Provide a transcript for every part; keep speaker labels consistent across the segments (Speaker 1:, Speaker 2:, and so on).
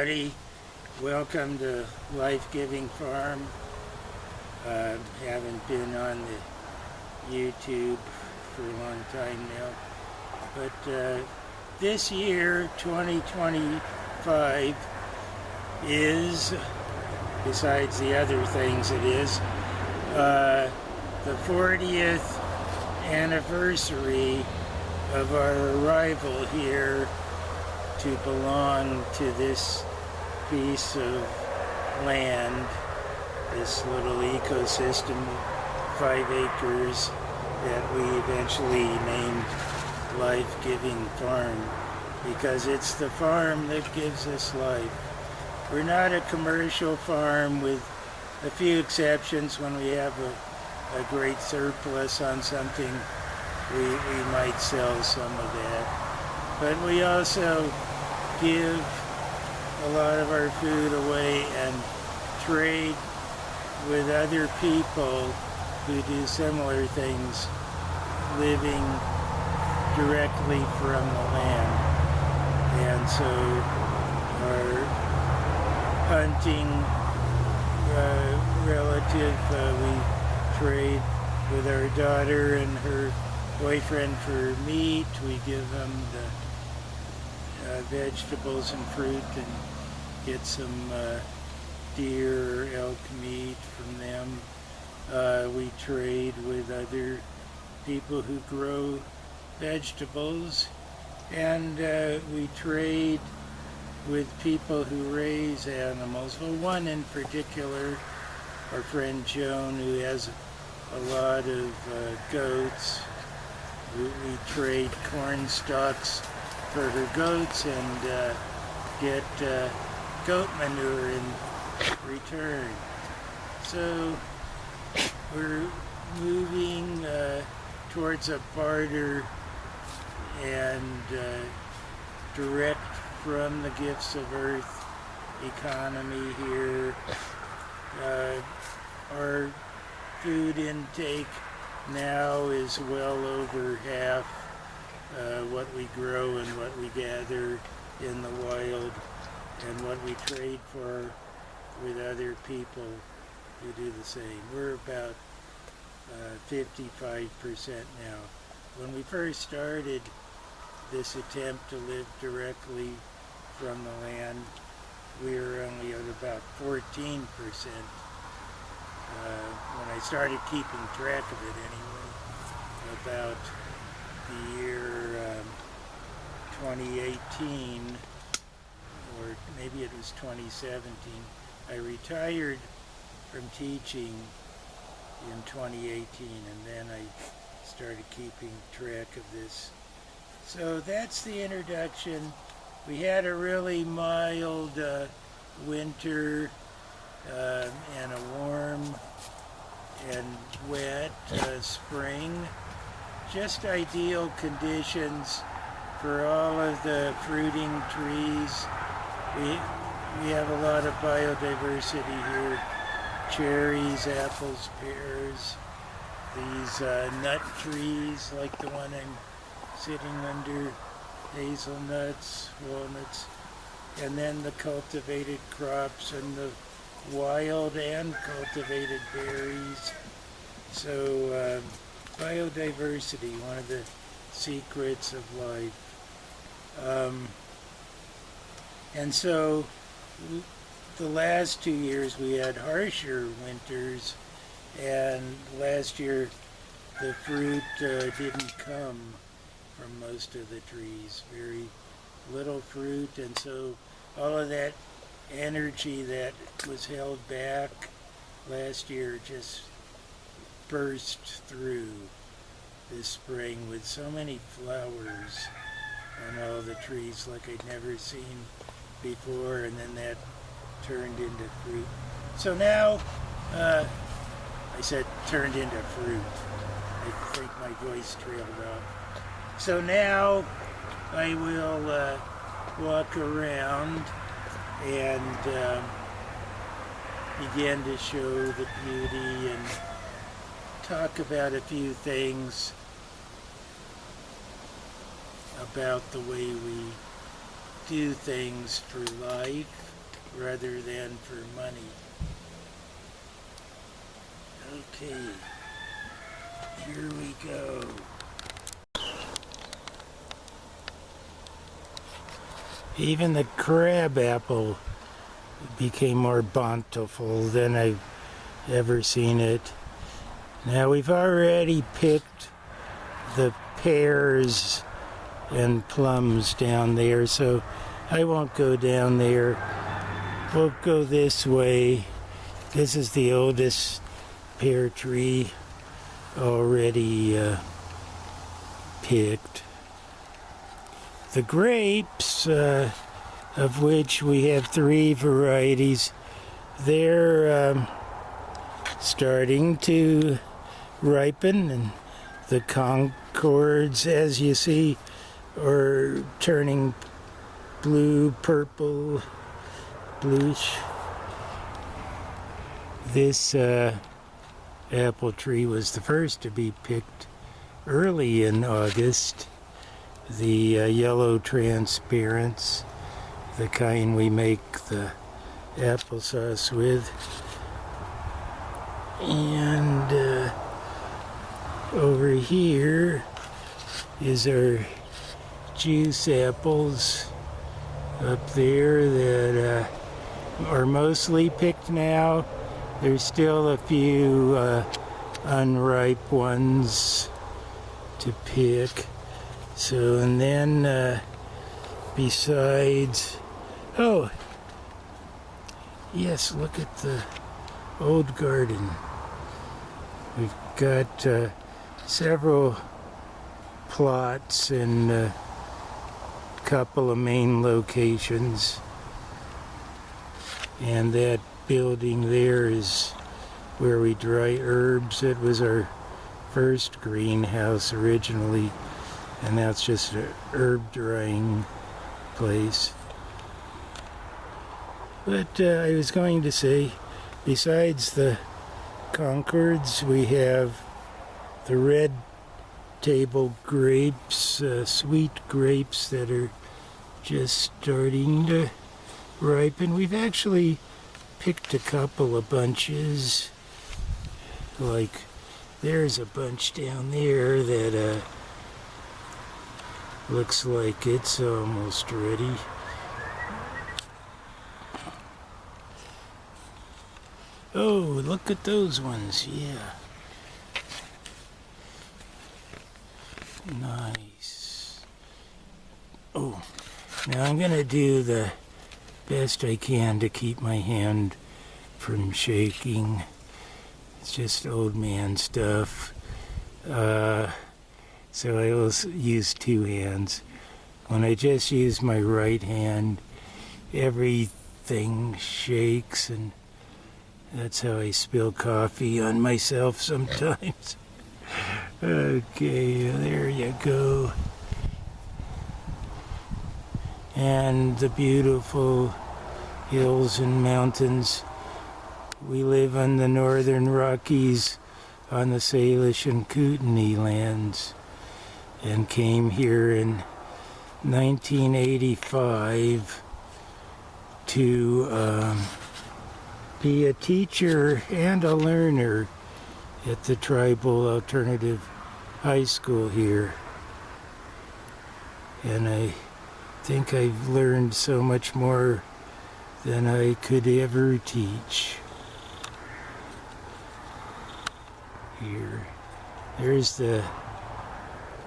Speaker 1: everybody. Welcome to Life-Giving Farm. Haven't been on the YouTube for a long time now. But this year, 2025, is, besides the other things it is, the 40th anniversary of our arrival here to belong to this piece of land, this little ecosystem, 5 acres that we eventually named Life-Giving Farm, because it's the farm that gives us life. We're not a commercial farm, with a few exceptions. When we have a great surplus on something, we might sell some of that. But we also give a lot of our food away and trade with other people who do similar things, living directly from the land. And so our hunting relative, we trade with our daughter and her boyfriend for meat. We give them the vegetables and fruit and get some deer or elk meat from them. We trade with other people who grow vegetables, and we trade with people who raise animals. Well, one in particular, our friend Joan, who has a lot of goats. We trade corn stalks for her goats and get goat manure in return. So we're moving towards a barter and direct from the gifts of earth economy here. Our food intake now is well over half what we grow and what we gather in the wild, and what we trade for with other people who do the same. We're about 55% now. When we first started this attempt to live directly from the land, we were only at about 14%. When I started keeping track of it anyway, about the year 2018, or maybe it was 2017, I retired from teaching in 2018, and then I started keeping track of this. So that's the introduction. We had a really mild winter and a warm and wet spring. Just ideal conditions for all of the fruiting trees. We have a lot of biodiversity here. Cherries, apples, pears, these nut trees like the one I'm sitting under, hazelnuts, walnuts, and then the cultivated crops and the wild and cultivated berries. So biodiversity, one of the secrets of life. And so the last 2 years we had harsher winters, and last year the fruit didn't come from most of the trees. Very little fruit, and so all of that energy that was held back last year just burst through this spring with so many flowers on all the trees like I'd never seen before, and then that turned into fruit. So now, I said turned into fruit. I think my voice trailed off. So now I will walk around and begin to show the beauty and talk about a few things about the way we do things for life. rather than for money. Okay, here we go. Even the crab apple became more bountiful than I've ever seen it. Now we've already picked the pears and plums down there, so I won't go down there. We'll go this way. This is the oldest pear tree already picked. The grapes, of which we have 3 varieties, they're starting to ripen, and the Concords, as you see, are turning blue, purple, bluish. This apple tree was the first to be picked early in August. The yellow transparents, the kind we make the applesauce with. And over here is our juice apples up there that are mostly picked now. There's still a few unripe ones to pick. So, and then besides, oh, yes, look at the old garden. We've got several plots and a couple of main locations. And that building there is where we dry herbs. It was our first greenhouse originally, and now it's just an herb drying place. But I was going to say, besides the Concords, we have the red table grapes, sweet grapes that are just starting to ripen. We've actually picked a couple of bunches. Like, there's a bunch down there that looks like it's almost ready. Oh, look at those ones, yeah. Nice. Oh, now I'm gonna do the best I can to keep my hand from shaking. It's just old man stuff. So I will use 2 hands. When I just use my right hand, everything shakes, and that's how I spill coffee on myself sometimes. Okay, there you go. And the beautiful hills and mountains. We live on the northern Rockies on the Salish and Kootenai lands, and came here in 1985 to be a teacher and a learner at the Tribal Alternative High School here. And I think I've learned so much more than I could ever teach. Here. There's the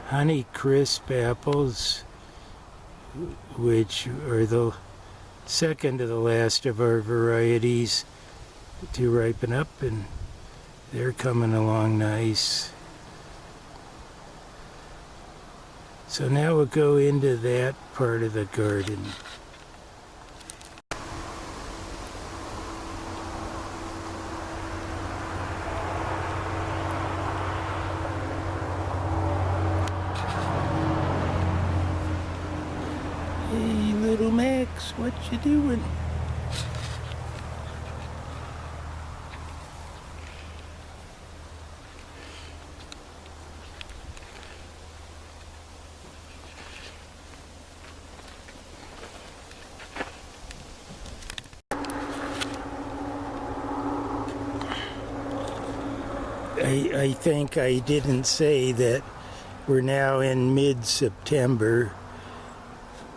Speaker 1: Honey Crisp apples, which are the second to the last of our varieties to ripen up, and they're coming along nice. So now we'll go into that part of the garden. Hey, little Max, what you doing? I think I didn't say that we're now in mid-September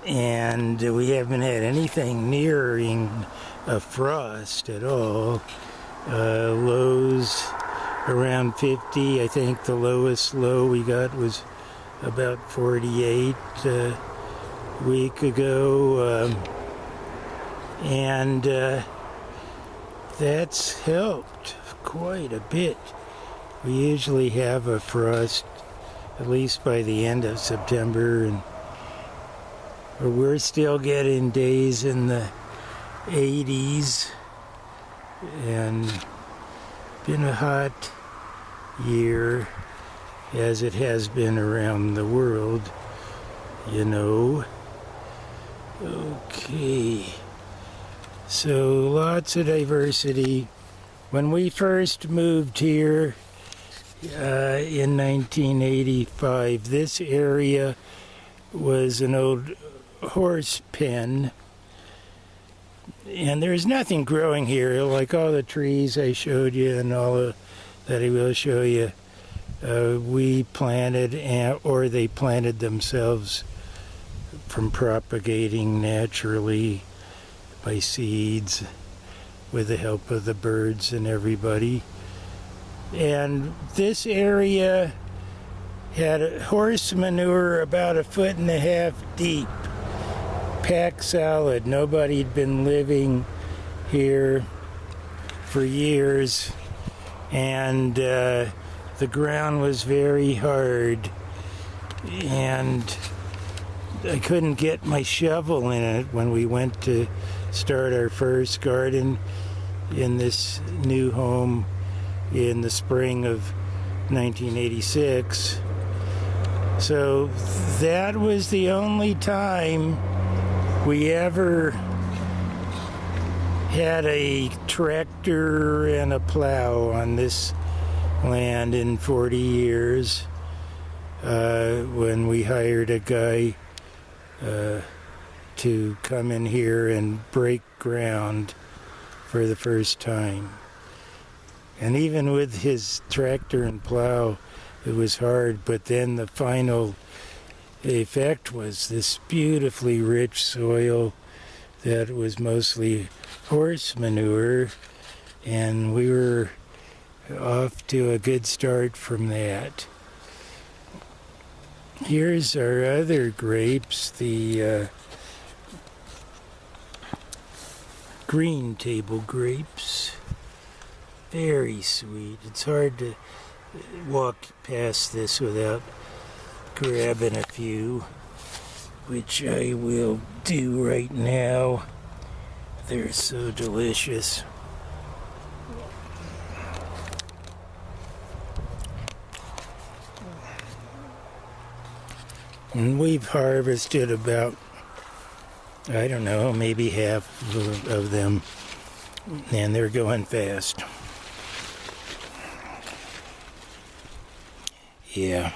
Speaker 1: and we haven't had anything nearing a frost at all. Lows around 50. I think the lowest low we got was about 48 a week ago. And that's helped quite a bit. We usually have a frost at least by the end of September, and we're still getting days in the 80s, and been a hot year as it has been around the world, you know. Okay, so lots of diversity. When we first moved here in 1985, this area was an old horse pen, and there's nothing growing here, like all the trees I showed you and all that I will show you. We planted, or they planted themselves from propagating naturally by seeds with the help of the birds and everybody. And this area had horse manure about 1.5 feet deep, packed solid. Nobody'd been living here for years, and the ground was very hard, and I couldn't get my shovel in it when we went to start our first garden in this new home in the spring of 1986. So that was the only time we ever had a tractor and a plow on this land in 40 years, when we hired a guy to come in here and break ground for the first time. And even with his tractor and plow, it was hard, but then the final effect was this beautifully rich soil that was mostly horse manure, and we were off to a good start from that. Here's our other grapes, the green table grapes. Very sweet. It's hard to walk past this without grabbing a few, which I will do right now. They're so delicious. And we've harvested about, I don't know, maybe half of them, and they're going fast. Yeah.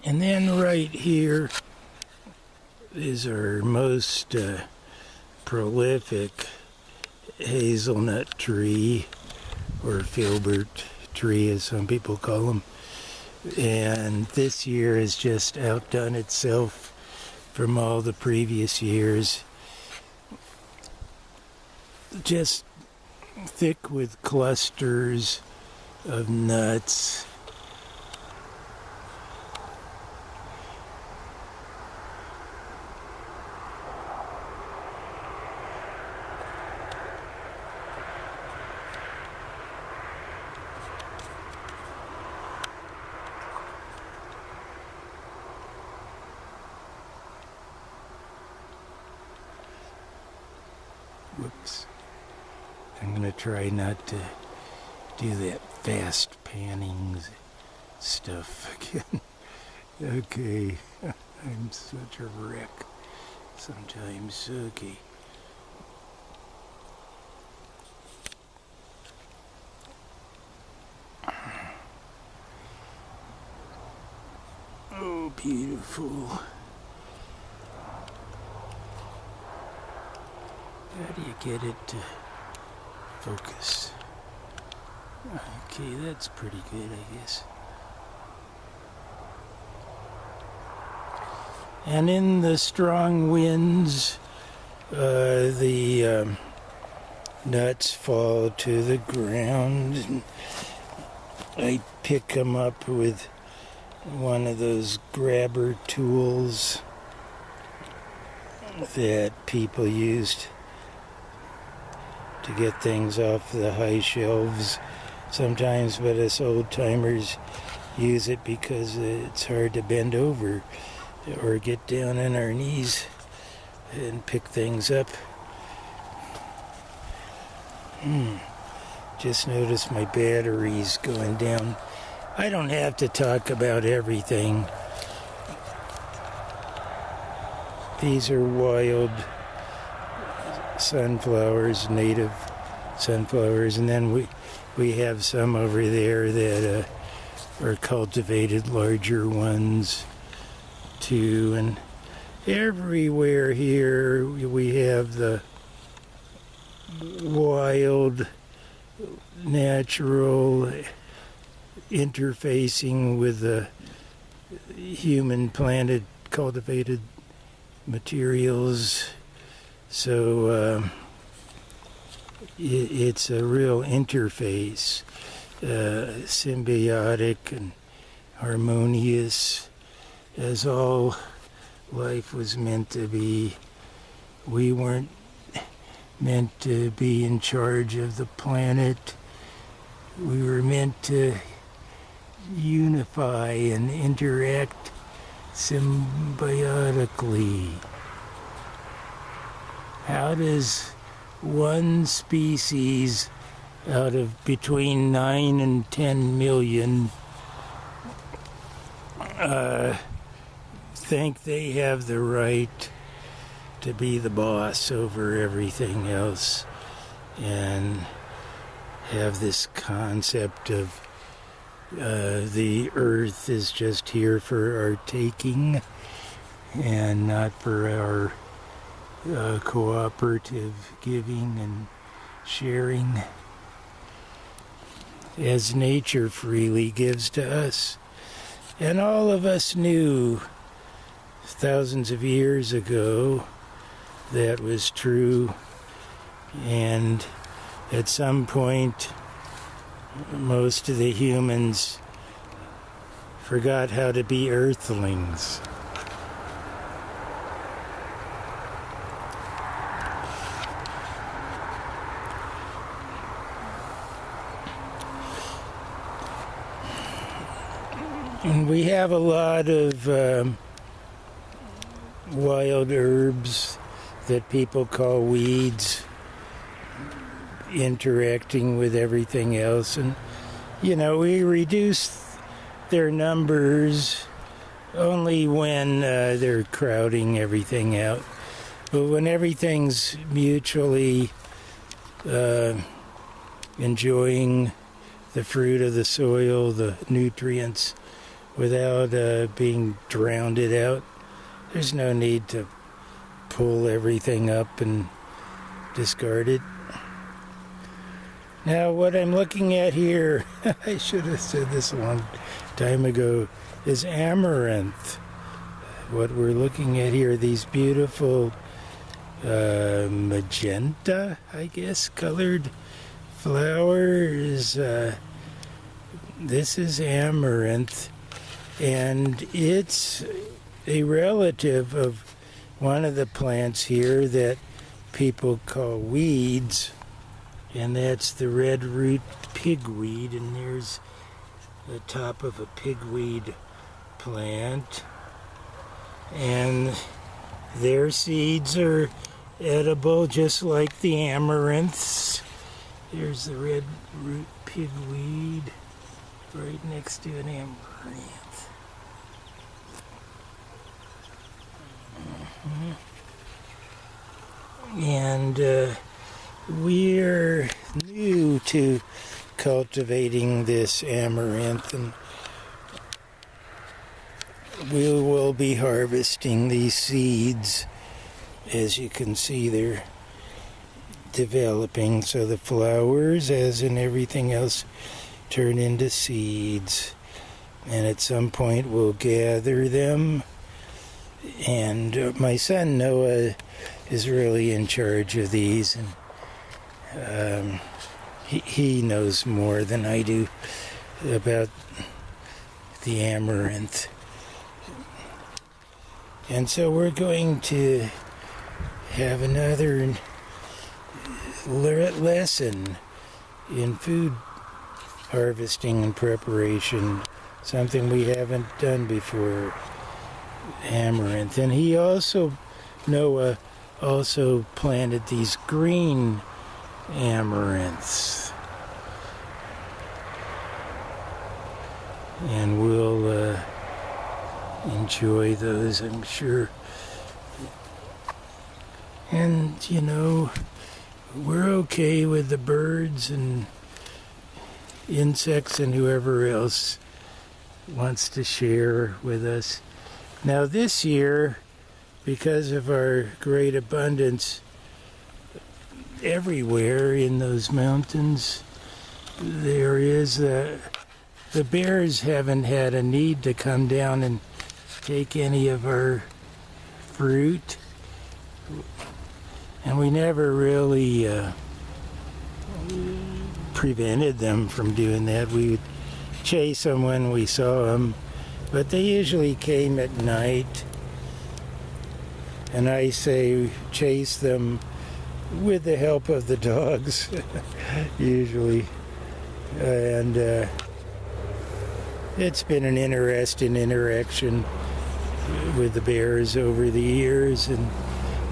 Speaker 1: And then right here is our most prolific hazelnut tree, or filbert tree as some people call them. And this year has just outdone itself from all the previous years. Just thick with clusters of nuts. Whoops. I'm going to try not to do that fast panning stuff again. Okay. I'm such a wreck sometimes. Okay. Oh, beautiful. How do you get it to focus? Okay, that's pretty good, I guess. And in the strong winds, the nuts fall to the ground, and I pick them up with one of those grabber tools that people used to get things off the high shelves sometimes, but us old timers use it because it's hard to bend over or get down on our knees and pick things up. Just noticed my battery's going down. I don't have to talk about everything. These are wild sunflowers, native sunflowers, and then we have some over there that are cultivated, larger ones too. And everywhere here we have the wild, natural interfacing with the human planted cultivated materials. So it's a real interface, symbiotic and harmonious, as all life was meant to be. We weren't meant to be in charge of the planet. We were meant to unify and interact symbiotically. How does one species out of between 9 and 10 million think they have the right to be the boss over everything else and have this concept of the earth is just here for our taking and not for our cooperative giving and sharing, as nature freely gives to us. And all of us knew thousands of years ago that was true, and at some point most of the humans forgot how to be earthlings. And we have a lot of wild herbs that people call weeds interacting with everything else. And, you know, we reduce their numbers only when they're crowding everything out. But when everything's mutually enjoying the fruit of the soil, the nutrients, without being drowned out, there's no need to pull everything up and discard it. Now, what I'm looking at here, I should have said this a long time ago, is amaranth. What we're looking at here, these beautiful magenta, I guess, colored flowers. This is amaranth, and it's a relative of one of the plants here that people call weeds, and that's the red root pigweed. And there's the top of a pigweed plant, and their seeds are edible just like the amaranths. There's the red root pigweed right next to an amaranth. And we're new to cultivating this amaranth, and we will be harvesting these seeds. As you can see, they're developing. So the flowers, as in everything else, turn into seeds. And at some point we'll gather them. And my son Noah is really in charge of these. And he knows more than I do about the amaranth. And so we're going to have another lesson in food harvesting and preparation, something we haven't done before, amaranth. And Noah also planted these green amaranths. And we'll enjoy those, I'm sure. And, we're okay with the birds and insects and whoever else wants to share with us. Now this year, because of our great abundance everywhere in those mountains, there is the bears haven't had a need to come down and take any of our fruit. And we never really prevented them from doing that. We would chase them when we saw them, but they usually came at night. And I say chase them with the help of the dogs, usually. And it's been an interesting interaction with the bears over the years, and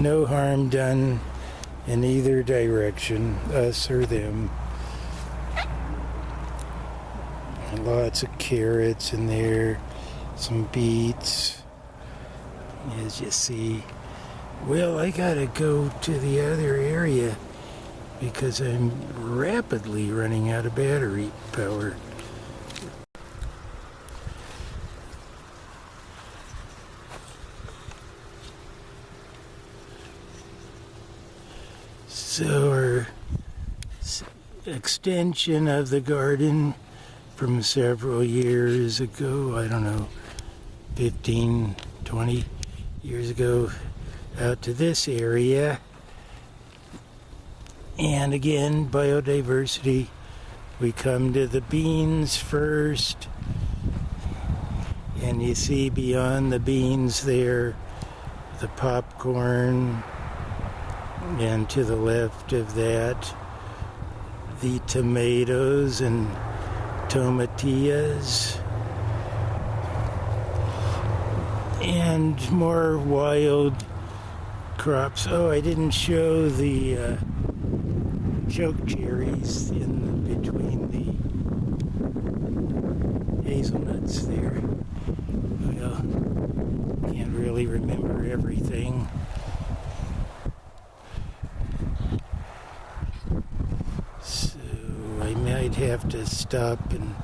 Speaker 1: no harm done in either direction, us or them. And lots of carrots in there, some beets, as you see. Well, I gotta go to the other area because I'm rapidly running out of battery power. So our extension of the garden from several years ago, I don't know, 15, 20 years ago, out to this area. And again, biodiversity. We come to the beans first, and you see beyond the beans there, the popcorn, and to the left of that, the tomatoes and tomatillas, and more wild crops. Oh, I didn't show the choke cherries in between the hazelnuts there. Well, can't really remember everything. So I might have to stop and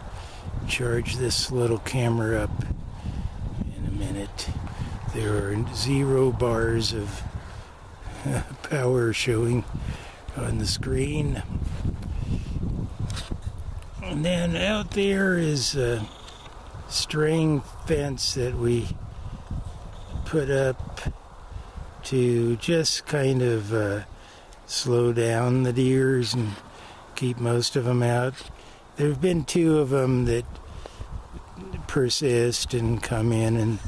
Speaker 1: charge this little camera up in a minute. There are 0 bars of power showing on the screen. And then out there is a string fence that we put up to just kind of slow down the deers and keep most of them out. There have been 2 of them that persist and come in, and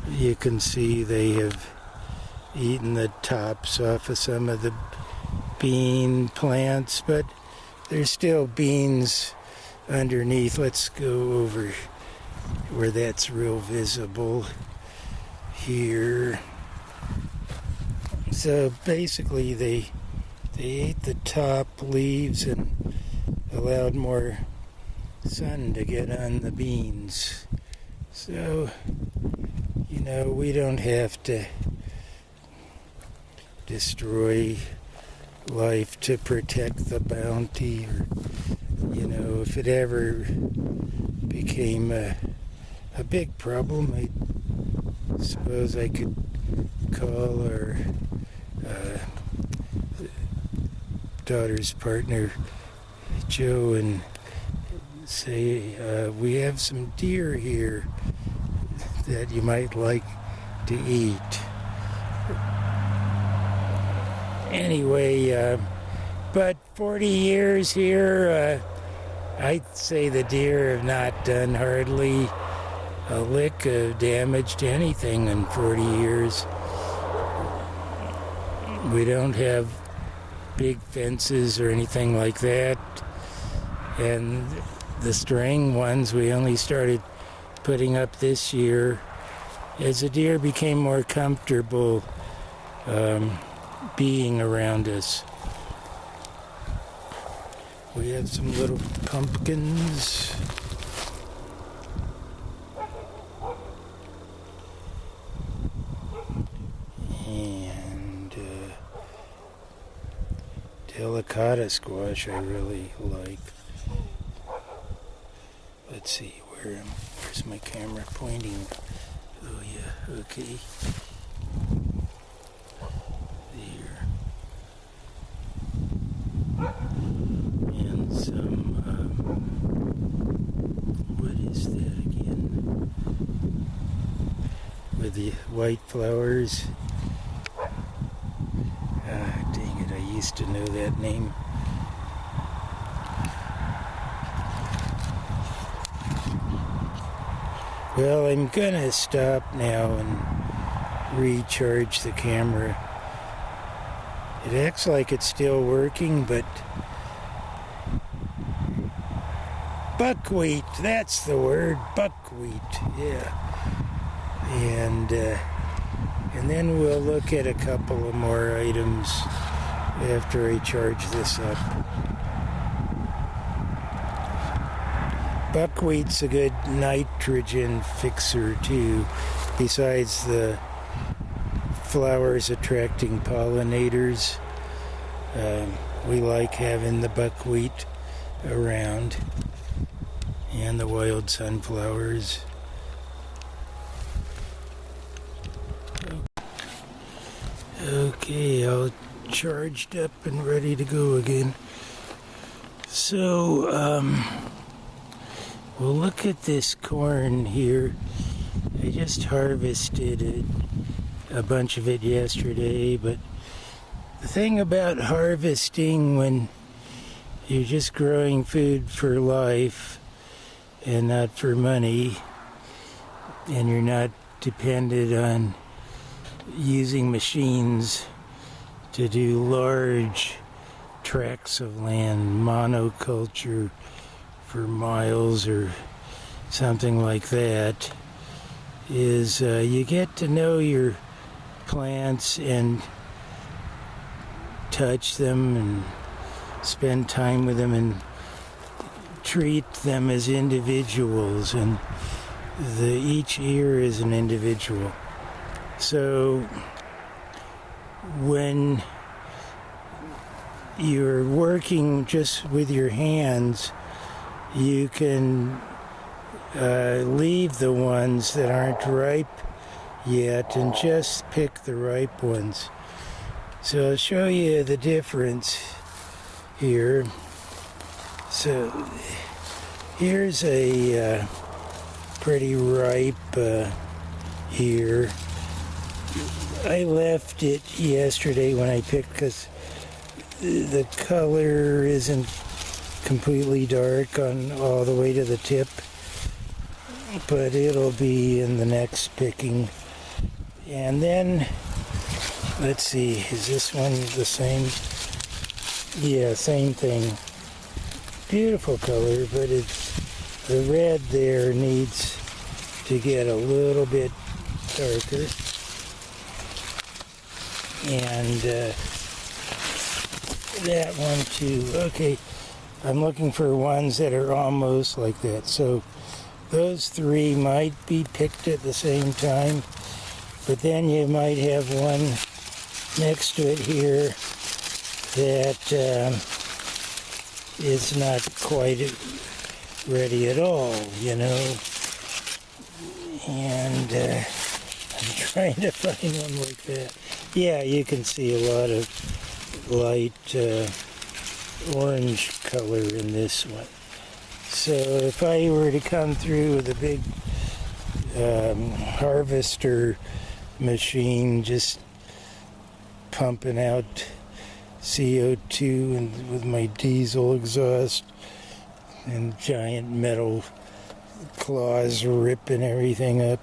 Speaker 1: you can see they have eaten the tops off of some of the bean plants, but there's still beans underneath. Let's go over where that's real visible here. So basically they ate the top leaves and allowed more sun to get on the beans. So, we don't have to destroy life to protect the bounty, or if it ever became a big problem, I suppose I could call our daughter's partner, Joe, and say, we have some deer here that you might like to eat. Anyway, but 40 years here, I'd say the deer have not done hardly a lick of damage to anything in 40 years. We don't have big fences or anything like that. And the string ones we only started putting up this year as the deer became more comfortable being around us. We have some little pumpkins. And delicata squash I really like. Let's see, where's my camera pointing? Oh yeah, okay. There. And some, what is that again? With the white flowers. Ah, dang it, I used to know that name. Well, I'm gonna stop now and recharge the camera. It acts like it's still working, but buckwheat, that's the word, buckwheat, yeah. And then we'll look at a couple of more items after I charge this up. Buckwheat's a good nitrogen fixer too, besides the flowers attracting pollinators. We like having the buckwheat around and the wild sunflowers. Okay, all charged up and ready to go again. So, we'll look at this corn here. I just harvested a bunch of it yesterday, but the thing about harvesting when you're just growing food for life and not for money, and you're not dependent on using machines to do large tracts of land, monoculture for miles or something like that, is you get to know your plants and touch them and spend time with them and treat them as individuals, and each ear is an individual. So when you're working just with your hands, you can leave the ones that aren't ripe yet and just pick the ripe ones. So I'll show you the difference here. So here's a pretty ripe ear. I left it yesterday when I picked because the color isn't completely dark on all the way to the tip, but it'll be in the next picking. And then let's see, is this one the same? Yeah, same thing. Beautiful color, but the red there needs to get a little bit darker. And that one too. Okay, I'm looking for ones that are almost like that. So those three might be picked at the same time, but then you might have one next to it here that is not quite ready at all, you know. And I'm trying to find one like that. Yeah, you can see a lot of light orange color in this one. So if I were to come through with a big harvester machine just pumping out CO2 and with my diesel exhaust and giant metal claws ripping everything up,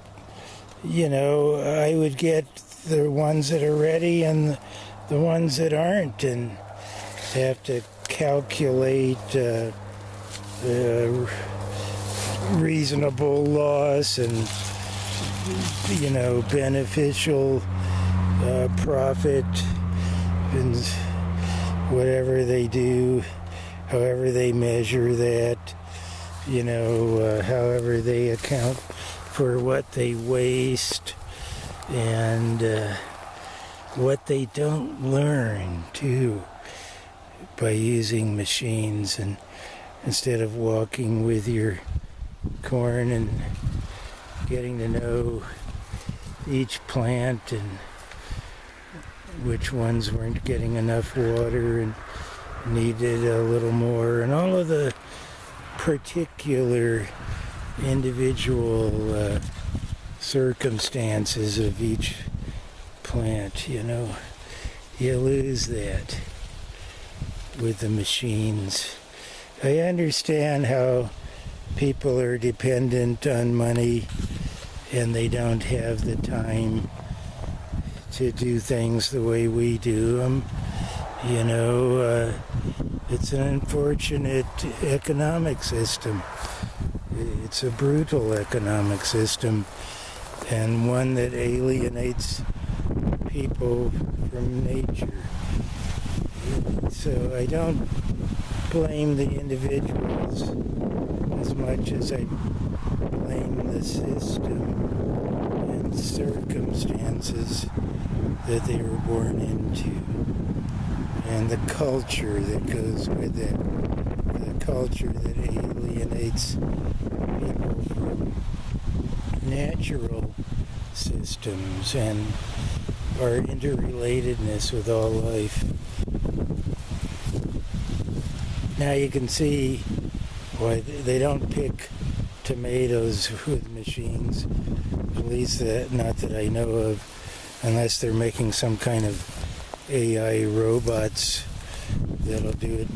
Speaker 1: I would get the ones that are ready and the ones that aren't, and have to calculate reasonable loss and beneficial profit and whatever they do, however they measure that, however they account for what they waste and what they don't learn too by using machines, and instead of walking with your corn and getting to know each plant and which ones weren't getting enough water and needed a little more, and all of the particular individual circumstances of each plant, you lose that with the machines. I understand how people are dependent on money and they don't have the time to do things the way we do them. It's an unfortunate economic system. It's a brutal economic system, and one that alienates people from nature. So I don't blame the individuals as much as I blame the system and circumstances that they were born into, and the culture that goes with it, the culture that alienates people from natural systems and our interrelatedness with all life. Now you can see why they don't pick tomatoes with machines, at least not that I know of, unless they're making some kind of AI robots that'll do it.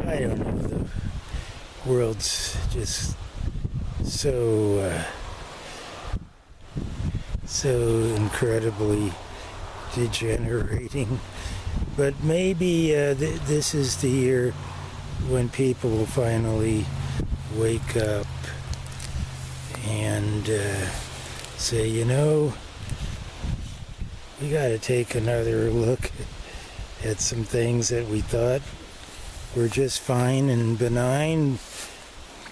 Speaker 1: I don't know, the world's just so incredibly degenerating. But maybe this is the year when people will finally wake up and say, we got to take another look at some things that we thought were just fine and benign,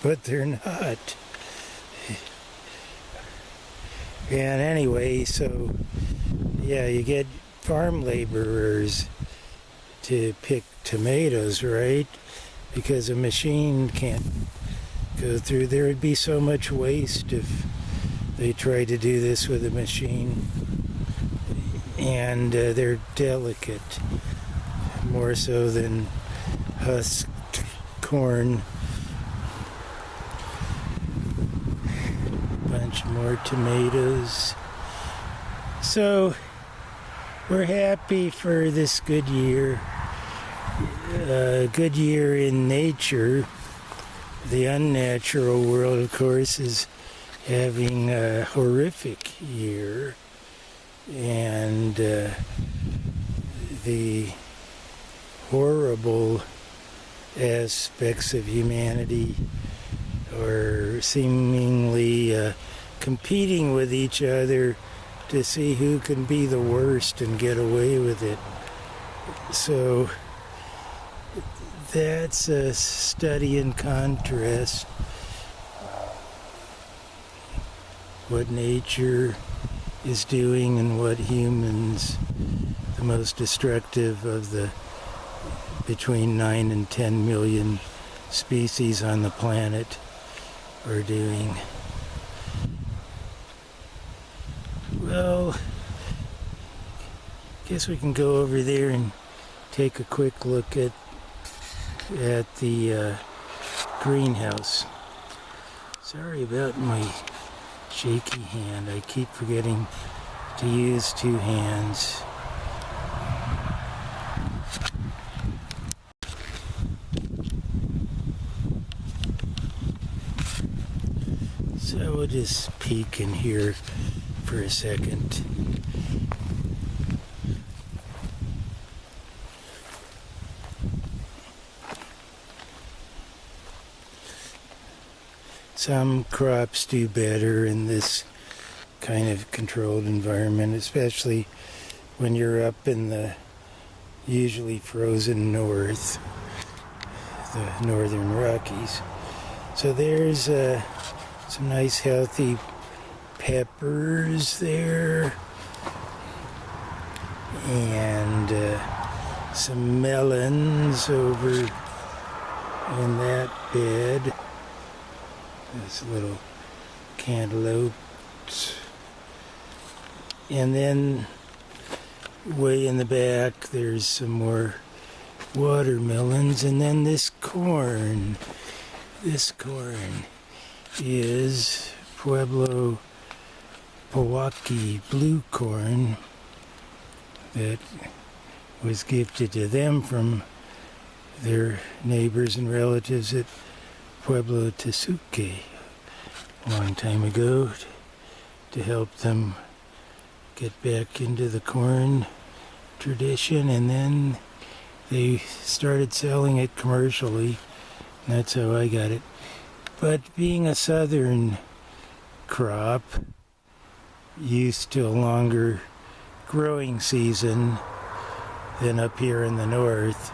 Speaker 1: but they're not. And anyway, so yeah, you get farm laborers to pick tomatoes, right? Because a machine can't go through. There would be so much waste if they tried to do this with a machine. And they're delicate, more so than husked corn. Bunch more tomatoes. So we're happy for this good year. Good year in nature. The unnatural world, of course, is having a horrific year. And the horrible aspects of humanity are seemingly competing with each other to see who can be the worst and get away with it. So that's a study in contrast. What nature is doing and what humans, the most destructive of the between 9 and 10 million species on the planet, are doing. Well, I guess we can go over there and take a quick look at at the greenhouse. Sorry about my shaky hand. I keep forgetting to use two hands. So we'll just peek in here for a second. Some crops do better in this kind of controlled environment, especially when you're up in the usually frozen north, the northern Rockies. So there's some nice healthy peppers there, and some melons over in that bed. This little cantaloupes. And then way in the back there's some more watermelons, and then this corn. This corn is Pueblo Powaki blue corn that was gifted to them from their neighbors and relatives at Pueblo Tesuque a long time ago to help them get back into the corn tradition, and then they started selling it commercially, and that's how I got it. But being a southern crop, used to a longer growing season than up here in the north,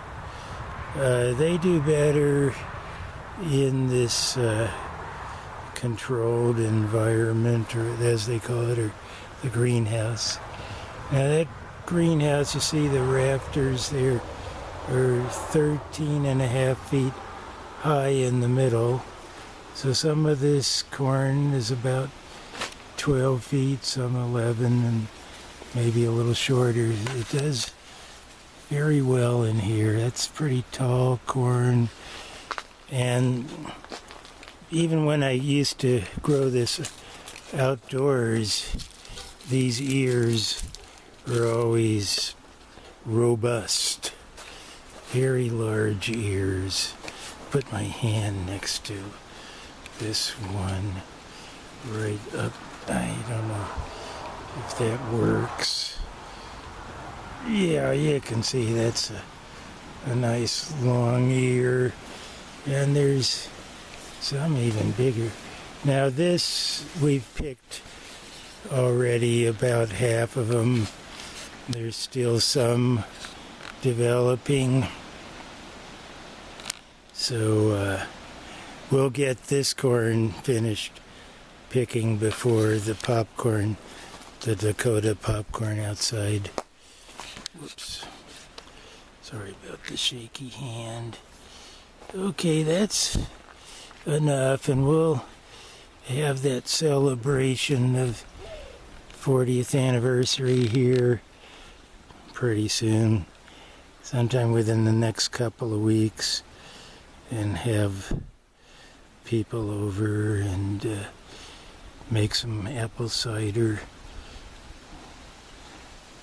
Speaker 1: they do better in this controlled environment, or as they call it, or the greenhouse. Now that greenhouse, you see the rafters there are 13.5 feet high in the middle. So some of this corn is about 12 feet, some 11, and maybe a little shorter. It does very well in here. That's pretty tall corn. And even when I used to grow this outdoors, these ears are always robust, very large ears. Put my hand next to this one right up. I don't know if that works. Yeah, you can see that's a nice long ear. And there's some even bigger. Now this, we've picked already about half of them. There's still some developing. So we'll get this corn finished picking before the popcorn, the Dakota popcorn outside. Whoops. Sorry about the shaky hand. Okay, that's enough, and we'll have that celebration of 40th anniversary here pretty soon, sometime within the next couple of weeks, and have people over and make some apple cider.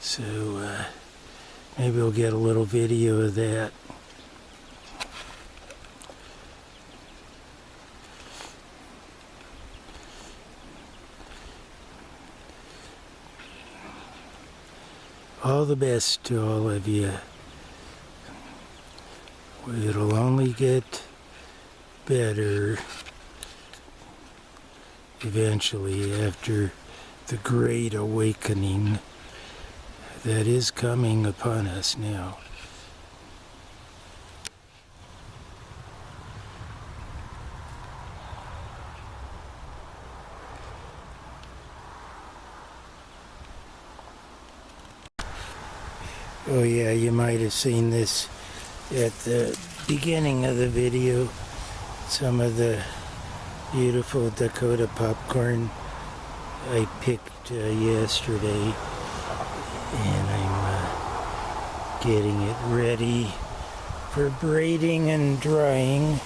Speaker 1: So maybe we'll get a little video of that. All the best to all of you. It'll only get better eventually after the great awakening that is coming upon us now. Oh yeah, you might have seen this at the beginning of the video. Some of the beautiful Dakota popcorn I picked yesterday, and I'm getting it ready for braiding and drying.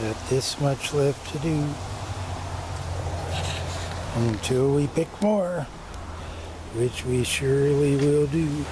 Speaker 1: Got this much left to do until we pick more, which we surely will do.